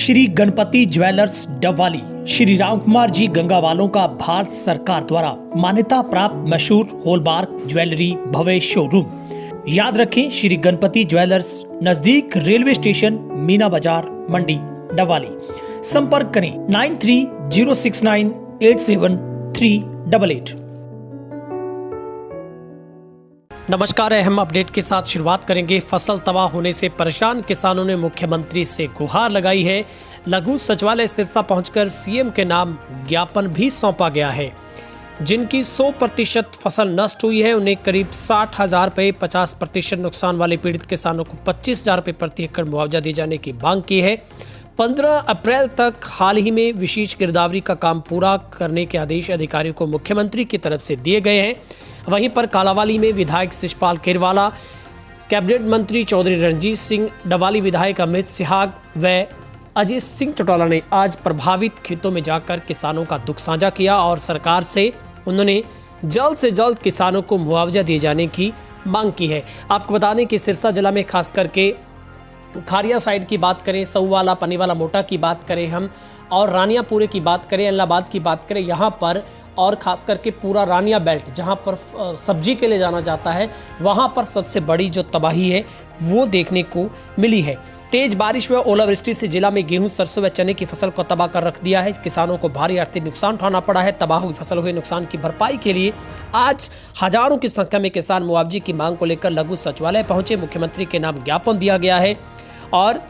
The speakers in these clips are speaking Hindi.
श्री गणपति ज्वेलर्स डबवाली श्री राम कुमार जी गंगावालों का भारत सरकार द्वारा मान्यता प्राप्त मशहूर हॉलमार्क ज्वेलरी भव्य शोरूम। याद रखें, श्री गणपति ज्वेलर्स, नजदीक रेलवे स्टेशन, मीना बाजार, मंडी, डबवाली। संपर्क करें 9306987388। नमस्कार, अहम अपडेट के साथ शुरुआत करेंगे। फसल तबाह होने से परेशान किसानों ने मुख्यमंत्री से गुहार लगाई है। लघु सचिवालय सिरसा पहुंचकर सीएम के नाम ज्ञापन भी सौंपा गया है। जिनकी 100% फसल नष्ट हुई है उन्हें करीब 60,000 रुपये, 50% नुकसान वाले पीड़ित किसानों को 25,000 रुपये प्रति एकड़ मुआवजा दिए जाने की मांग की है। 15 अप्रैल तक हाल ही में विशेष गिरदावरी का काम पूरा करने के आदेश अधिकारियों को मुख्यमंत्री की तरफ से दिए गए हैं। वहीं पर कालावाली में विधायक शिषपाल खेरवाला, कैबिनेट मंत्री चौधरी रणजीत सिंह, डबवाली विधायक अमित सिहाग व अजीत सिंह चौटाला ने आज प्रभावित खेतों में जाकर किसानों का दुख साझा किया और सरकार से उन्होंने जल्द से जल्द किसानों को मुआवजा दिए जाने की मांग की है। आपको बता दें कि सिरसा जिला में खास करके खारिया साइड की बात करें, सऊवाला, पनीवाला, मोटा की बात करें हम, और रानियापुरे की बात करें, इलाहाबाद की बात करें, यहाँ पर और ख़ास करके पूरा रानिया बेल्ट जहाँ पर सब्जी के लिए जाना जाता है, वहाँ पर सबसे बड़ी जो तबाही है वो देखने को मिली है। तेज बारिश व ओलावृष्टि से जिला में गेहूं, सरसों व चने की फसल को तबाह कर रख दिया है। किसानों को भारी आर्थिक नुकसान उठाना पड़ा है। तबाह हुई फसल हुए नुकसान की भरपाई के लिए आज हजारों की संख्या में किसान मुआवजे की मांग को लेकर लघु सचिवालय पहुंचे। मुख्यमंत्री के नाम ज्ञापन दिया गया है और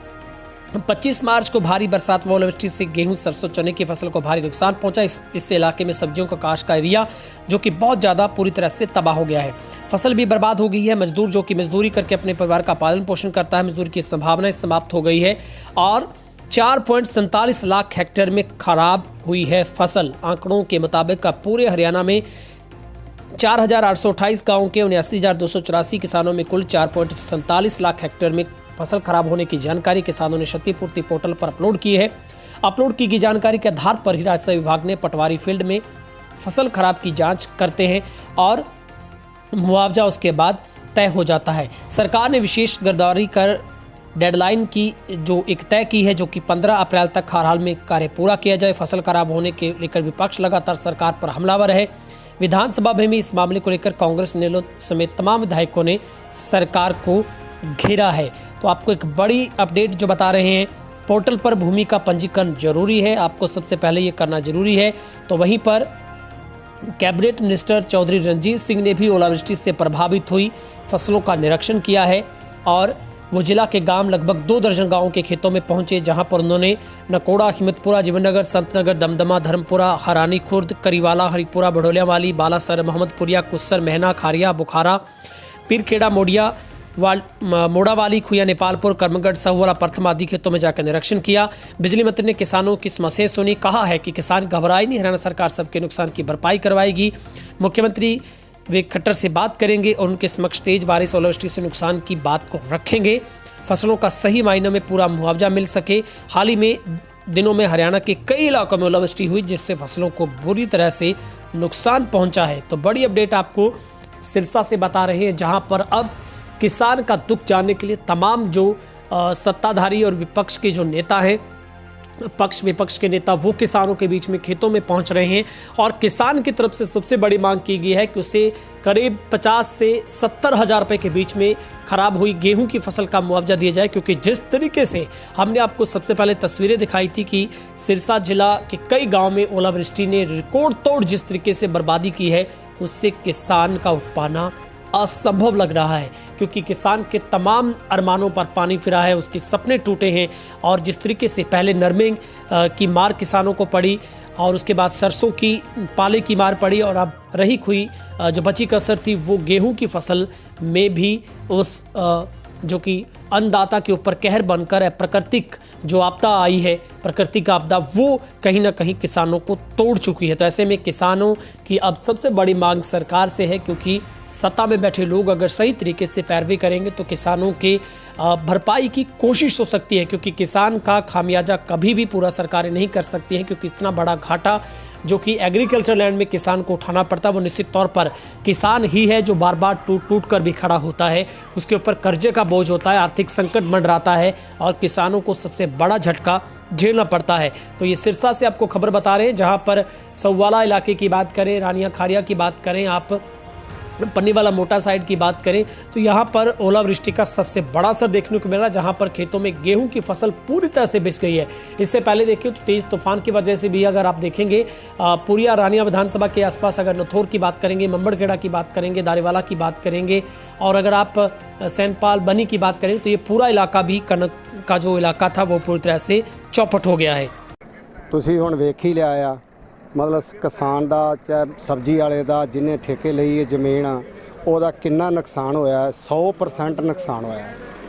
25 मार्च को भारी बरसात व ओलावृष्टि से गेहूं, सरसों, चने की फसल को भारी नुकसान पहुंचा। इससे इलाके में सब्जियों का काश्त का एरिया जो कि बहुत ज़्यादा पूरी तरह से तबाह हो गया है। फसल भी बर्बाद हो गई है। मजदूर जो कि मजदूरी करके अपने परिवार का पालन पोषण करता है, मजदूरी की संभावनाएं समाप्त हो गई है और 4.47 लाख हेक्टेयर में खराब हुई है फसल। आंकड़ों के मुताबिक पूरे हरियाणा में 4,828 गाँव के 79,284 किसानों में कुल 4.47 लाख हेक्टेयर में फसल खराब होने की जानकारी किसानों ने क्षतिपूर्ति पोर्टल पर अपलोड की है। अपलोड की गई जानकारी के आधार पर ही राजस्व विभाग ने पटवारी फील्ड में फसल खराब की जांच करते हैं और मुआवजा उसके बाद तय हो जाता है। सरकार ने विशेष गिरदावरी कर डेडलाइन की जो एक तय की है, जो कि 15 अप्रैल तक हर हाल में कार्य पूरा किया जाए। फसल खराब होने के लेकर विपक्ष लगातार सरकार पर हमलावर है। विधानसभा में भी इस मामले को लेकर कांग्रेस, नेलों समेत तमाम विधायकों ने सरकार को घेरा है। तो आपको एक बड़ी अपडेट जो बता रहे हैं, पोर्टल पर भूमि का पंजीकरण जरूरी है, आपको सबसे पहले ये करना जरूरी है। तो वहीं पर कैबिनेट मिनिस्टर चौधरी रणजीत सिंह ने भी ओलावृष्टि से प्रभावित हुई फसलों का निरीक्षण किया है और वो जिला के गांव लगभग 2 दर्जन गांवों के खेतों में पहुंचे, जहां पर उन्होंने नकोड़ा, हिम्मतपुरा, जीवननगर, संतनगर, दमदमा, धर्मपुरा, हरानी खुर्द, करीवाला, हरिपुरा, बड़ोलियावाली, बालासर, मोहम्मदपुरिया, कुस्सर, महना, खारिया, बुखारा, पीरखेड़ा, मोड़ावाली, खुया, नेपालपुर, कर्मगढ़, सहुवाला, प्रथम आदि खेतों में जाकर निरीक्षण किया। बिजली मंत्री ने किसानों की समस्याएं सुनी। कहा है कि किसान घबराए नहीं, हरियाणा सरकार सबके नुकसान की भरपाई करवाएगी। मुख्यमंत्री वे खट्टर से बात करेंगे और उनके समक्ष तेज बारिश, ओलावृष्टि से नुकसान की बात को रखेंगे। फसलों का सही मायनों में पूरा मुआवजा मिल सके। हाल ही में दिनों में हरियाणा के कई इलाकों में ओलावृष्टि हुई, जिससे फसलों को बुरी तरह से नुकसान पहुंचा है। तो बड़ी अपडेट आपको सिरसा से बता रहे हैं, जहां पर अब किसान का दुख जानने के लिए तमाम जो सत्ताधारी और विपक्ष के जो नेता हैं, पक्ष विपक्ष के नेता, वो किसानों के बीच में खेतों में पहुंच रहे हैं और किसान की तरफ से सबसे बड़ी मांग की गई है कि उसे करीब 50 से 70 हज़ार रुपये के बीच में खराब हुई गेहूं की फसल का मुआवजा दिया जाए। क्योंकि जिस तरीके से हमने आपको सबसे पहले तस्वीरें दिखाई थी कि सिरसा जिला के कई गाँव में ओलावृष्टि ने रिकॉर्ड तोड़ जिस तरीके से बर्बादी की है, उससे किसान का उठ पाना असंभव लग रहा है। क्योंकि किसान के तमाम अरमानों पर पानी फिरा है, उसके सपने टूटे हैं और जिस तरीके से पहले नरमे की मार किसानों को पड़ी और उसके बाद सरसों की पाले की मार पड़ी और अब रही खुई जो बची कसर थी वो गेहूं की फसल में भी उस जो कि अन्नदाता के ऊपर कहर बनकर प्राकृतिक जो आपदा आई है, प्रकृति का आपदा, वो कहीं ना कहीं किसानों को तोड़ चुकी है। तो ऐसे में किसानों की अब सबसे बड़ी मांग सरकार से है, क्योंकि सत्ता में बैठे लोग अगर सही तरीके से पैरवी करेंगे तो किसानों के भरपाई की कोशिश हो सकती है, क्योंकि किसान का खामियाजा कभी भी पूरा सरकारें नहीं कर सकती हैं, क्योंकि इतना बड़ा घाटा जो कि एग्रीकल्चर लैंड में किसान को उठाना पड़ता है वो निश्चित तौर पर किसान ही है जो बार बार टूट कर भी खड़ा होता है। उसके ऊपर कर्जे का बोझ होता है, आर्थिक संकट मंडराता है और किसानों को सबसे बड़ा झटका झेलना पड़ता है। तो ये सिरसा से आपको खबर बता रहे हैं, जहां पर सौवाला इलाके की बात करें, रानिया खारिया की बात करें, आप पन्नीवाला मोटा साइड की बात करें तो यहाँ पर ओलावृष्टि का सबसे बड़ा असर देखने को मिल रहा है, जहाँ पर खेतों में गेहूं की फसल पूरी तरह से बिछ गई है। इससे पहले देखिए तो तेज तूफान की वजह से भी अगर आप देखेंगे पुरिया रानिया विधानसभा के आसपास अगर नथोर की बात करेंगे, मम्बड़खेड़ा की बात करेंगे, दारेवाला की बात करेंगे और अगर आप सैनपाल बनी की बात करें तो ये पूरा इलाका भी कनक का जो इलाका था वो पूरी तरह से चौपट हो गया है। ਤੁਸੀਂ ਹੁਣ ਵੇਖ ਹੀ ਲਿਆ ਆ, ਮਤਲਬ ਕਿਸਾਨ ਦਾ ਚਾਹੇ ਸਬਜ਼ੀ ਵਾਲੇ ਦਾ ਜਿਹਨੇ ਠੇਕੇ ਲਈ ਹੈ ਜ਼ਮੀਨ ਉਹਦਾ ਕਿੰਨਾ ਨੁਕਸਾਨ ਹੋਇਆ। 100% ਨੁਕਸਾਨ ਹੋਇਆ।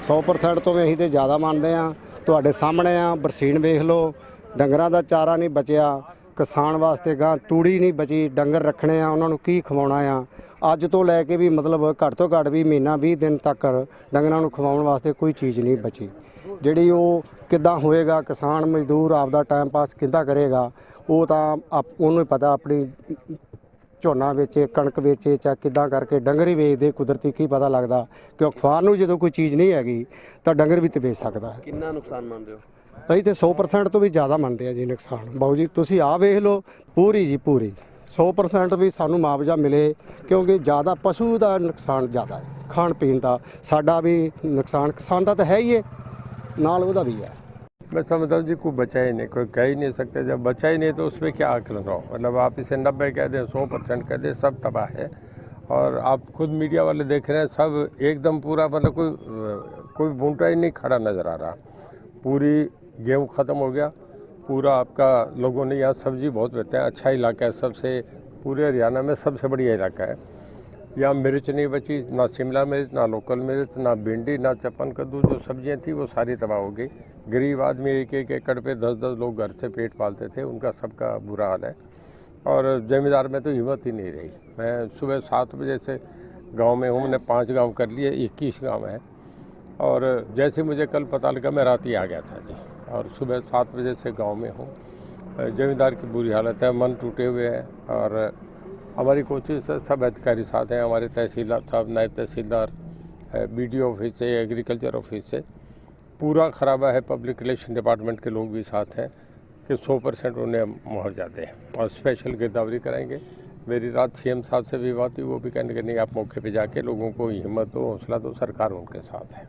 100% ਤੋਂ ਵੀ ਅਸੀਂ ਤੇ ਜ਼ਿਆਦਾ ਮੰਨਦੇ ਆ। ਤੁਹਾਡੇ ਸਾਹਮਣੇ ਆ, ਬਰਸੀਨ ਵੇਖ ਲਓ, ਡੰਗਰਾਂ ਦਾ ਚਾਰਾ ਨਹੀਂ ਬਚਿਆ, ਕਿਸਾਨ ਵਾਸਤੇ ਗਾਂ ਤੂੜੀ ਨਹੀਂ ਬਚੀ, ਡੰਗਰ ਰੱਖਣੇ ਆ ਉਹਨਾਂ ਨੂੰ ਕੀ ਖਵਾਉਣਾ ਆ। ਅੱਜ ਤੋਂ ਲੈ ਕੇ ਵੀ ਮਤਲਬ ਘੱਟ ਤੋਂ ਘੱਟ ਵੀ ਮਹੀਨਾ 20 ਦਿਨ ਤੱਕ ਡੰਗਰਾਂ ਨੂੰ ਖਵਾਉਣ ਵਾਸਤੇ ਕੋਈ ਚੀਜ਼ ਨਹੀਂ ਬਚੀ। ਜਿਹੜੀ ਉਹ ਕਿੱਦਾਂ ਹੋਏਗਾ, ਕਿਸਾਨ ਮਜ਼ਦੂਰ ਆਪਦਾ ਟਾਈਮ ਪਾਸ ਕਿੱਦਾਂ ਕਰੇਗਾ, ਉਹ ਤਾਂ ਉਹਨੂੰ ਹੀ ਪਤਾ। ਆਪਣੀ ਝੋਨਾ ਵੇਚੇ, ਕਣਕ ਵੇਚੇ, ਚਾਹੇ ਕਿੱਦਾਂ ਕਰਕੇ ਡੰਗਰ ਹੀ ਵੇਚਦੇ, ਕੁਦਰਤੀ ਕੀ ਪਤਾ ਲੱਗਦਾ ਕਿ ਖਾਣ ਨੂੰ ਜਦੋਂ ਕੋਈ ਚੀਜ਼ ਨਹੀਂ ਹੈਗੀ ਤਾਂ ਡੰਗਰ ਵੀ ਤੇ ਵੇਚ ਸਕਦਾ ਹੈ। ਕਿੰਨਾ ਨੁਕਸਾਨ ਮੰਨਦੇ ਹੋ? ਅਸੀਂ ਤੇ 100% ਤੋਂ ਵੀ ਜ਼ਿਆਦਾ ਮੰਨਦੇ ਆ ਜੀ ਨੁਕਸਾਨ। ਬਾਊ ਜੀ ਤੁਸੀਂ ਆਹ ਵੇਖ ਲਓ, ਪੂਰੀ ਜੀ ਪੂਰੀ 100% ਵੀ ਸਾਨੂੰ ਮੁਆਵਜ਼ਾ ਮਿਲੇ, ਕਿਉਂਕਿ ਜ਼ਿਆਦਾ ਪਸ਼ੂ ਦਾ ਨੁਕਸਾਨ ਜ਼ਿਆਦਾ ਹੈ, ਖਾਣ ਪੀਣ ਦਾ ਸਾਡਾ ਵੀ ਨੁਕਸਾਨ किसान ਦਾ ਤਾਂ ਹੈ ਹੀ है, नाल ਉਹਦਾ भी है। मैं समझता हूँ जी कोई बचा ही नहीं, कोई कह ही नहीं सकते। जब बचा ही नहीं तो उस पर क्या आकलन हो। मतलब आप इसे 90 कह दें, 100% कह दें, सब तबाह है। और आप खुद मीडिया वाले देख रहे हैं, सब एकदम पूरा मतलब कोई बूंटा ही नहीं खड़ा नज़र आ रहा। पूरी गेहूँ ख़त्म हो गया पूरा। आपका लोगों ने यहाँ सब्ज़ी बहुत बेचते हैं, अच्छा इलाका है, सबसे पूरे हरियाणा में सबसे बढ़िया इलाका है। यहाँ मिर्च नहीं बची, ना शिमला मिर्च, ना लोकल मिर्च, ना भिंडी, ना चप्पन कद्दू, जो सब्जियाँ थी वो सारी तबाह हो गई। गरीब आदमी एक एकड़ पे 10-10 लोग घर से पेट पालते थे, उनका सबका बुरा हाल है। और जमींदार में तो हिम्मत ही नहीं रही। मैं सुबह 7 बजे से गांव में हूँ, मैंने 5 गांव कर लिए, 21 गांव है। और जैसे मुझे कल पता लगा मैं रात ही आ गया था जी, और सुबह 7 बजे से गाँव में हूँ। जमींदार की बुरी हालत है, मन टूटे हुए हैं। और हमारी कोशिश है, सब अधिकारी साथ हैं, हमारे तहसीलदार साहब, नायब तहसीलदार, BDO ऑफिस से, एग्रीकल्चर ऑफिस से पूरा खराबा है। पब्लिक रिलेशन डिपार्टमेंट के लोग भी साथ हैं कि 100% उन्हें मुआवजा दें और स्पेशल गिरदावरी कराएंगे। मेरी रात CM साहब से भी बात हुई, वो भी कहने कि नहीं आप मौके पे जाके लोगों को हिम्मत दो, हौसला दो, सरकार उनके साथ है।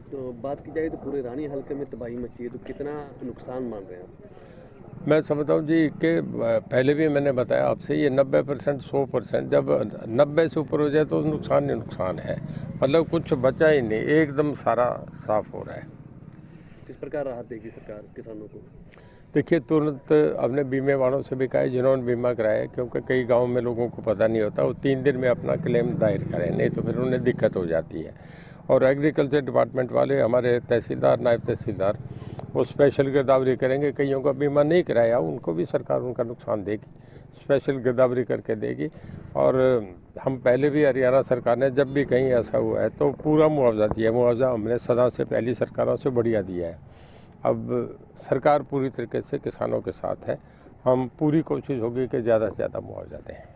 तो बात की जाए तो पूरे रानी हल्के में तबाही मची है, तो कितना नुकसान मान रहे हैं? मैं समझता हूँ जी कि पहले भी मैंने बताया आपसे, ये 90% 100%, जब 90 से ऊपर हो जाए तो नुकसान ही नुकसान है। मतलब कुछ बचा ही नहीं, एकदम सारा साफ हो रहा है। किस प्रकार राहत देगी सरकार किसानों को? देखिए, तुरंत अपने बीमे वालों से भी कहा है जिन्होंने बीमा कराया, क्योंकि कई गाँव में लोगों को पता नहीं होता, वो 3 दिन में अपना क्लेम दायर करें, नहीं तो फिर उन्हें दिक्कत हो जाती है। और एग्रीकल्चर डिपार्टमेंट वाले, हमारे तहसीलदार, नायब तहसीलदार, वो स्पेशल गिरदावरी करेंगे। कईयों का बीमा नहीं कराया, उनको भी सरकार उनका नुकसान देगी, स्पेशल गिरदावरी करके देगी। और हम पहले भी हरियाणा सरकार ने जब भी कहीं ऐसा हुआ है तो पूरा मुआवजा दिया है। मुआवजा हमने सदा से पहली सरकारों से बढ़िया दिया है। अब सरकार पूरी तरीके से किसानों के साथ है। हम पूरी कोशिश होगी कि ज़्यादा से ज़्यादा मुआवजा दें।